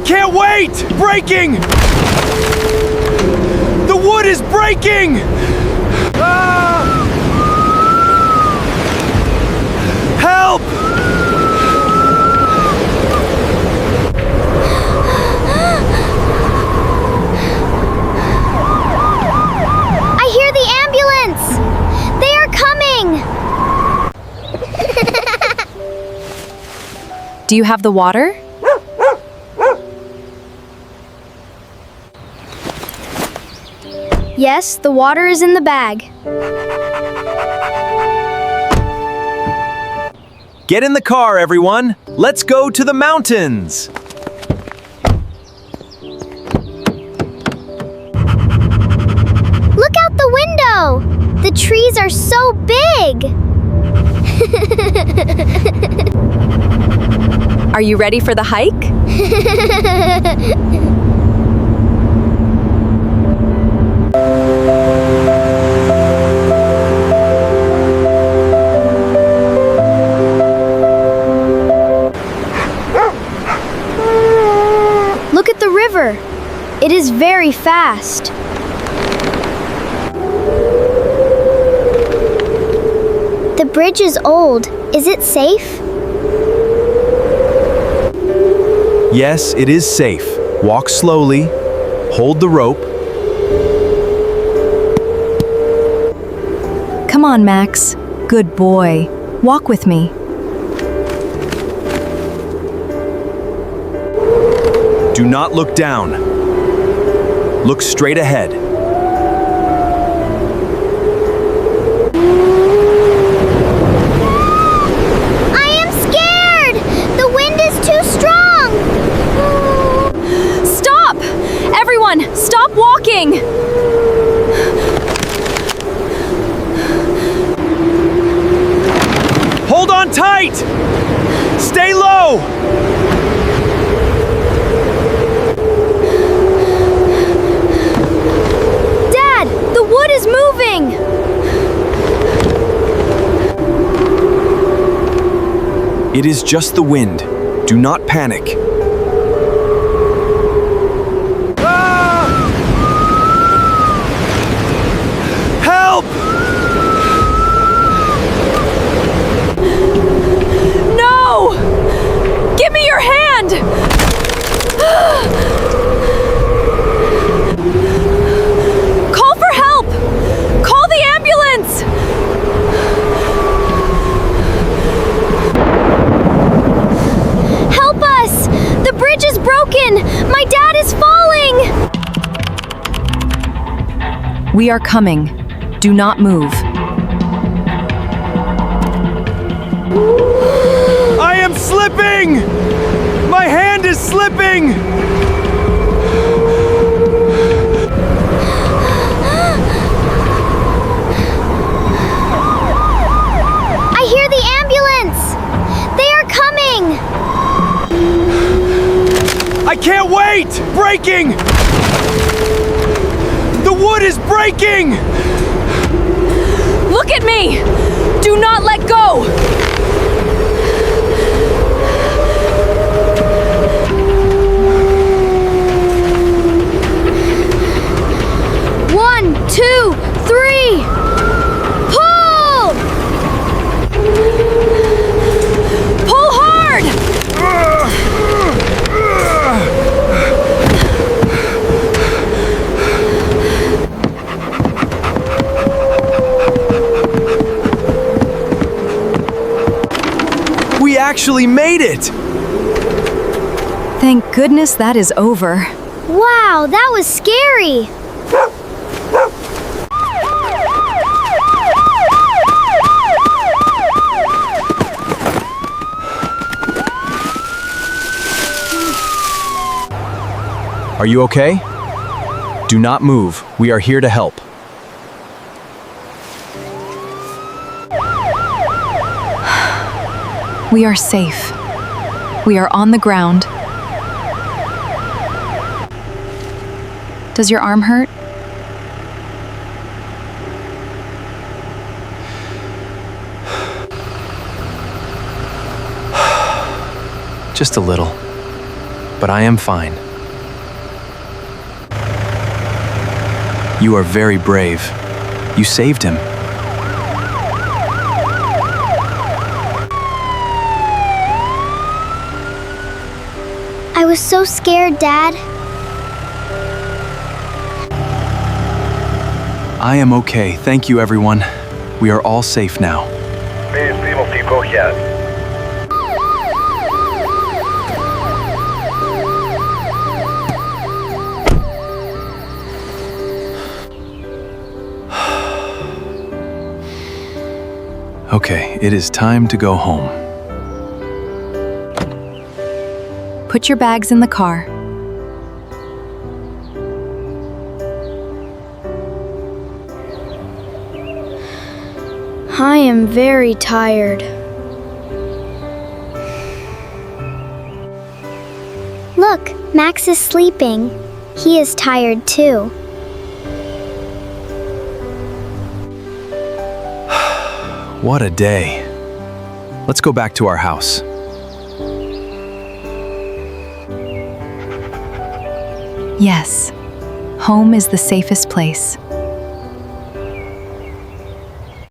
can't wait! Breaking! The wood is breaking! Ah! Help! I hear the ambulance! They are coming! Do you have the water? Yes, the water is in the bag. Get in the car, everyone! Let's go to the mountains! Look out the window! The trees are so big! Are you ready for the hike? Look at the river. It is very fast. The bridge is old. Is it safe? Yes, it is safe. Walk slowly. Hold the rope. Come on, Max. Good boy. Walk with me. Do not look down. Look straight ahead. I am scared! The wind is too strong! Stop! Everyone, stop walking! Hold on tight! Stay low! Dad, the wood is moving! It is just the wind. Do not panic. Ah! Help! No! Give me your hand! Call for help! Call the ambulance! Help us! The bridge is broken! My dad is falling! We are coming. Do not move. I am slipping! My hand is slipping! I hear the ambulance! They are coming! I can't wait! Breaking! The wood is breaking! Look at me! Do not let go! One, two, three! Pull! Pull hard! We actually made it! Thank goodness that is over. Wow, that was scary! Are you okay? Do not move. We are here to help. We are safe. We are on the ground. Does your arm hurt? Just a little. but I am fine. You are very brave. You saved him. I was so scared, Dad. I am okay. Thank you, everyone. We are all safe now. Okay, it is time to go home. Put your bags in the car. I am very tired. Look, Max is sleeping. He is tired too. What a day. Let's go back to our house. Yes, home is the safest place.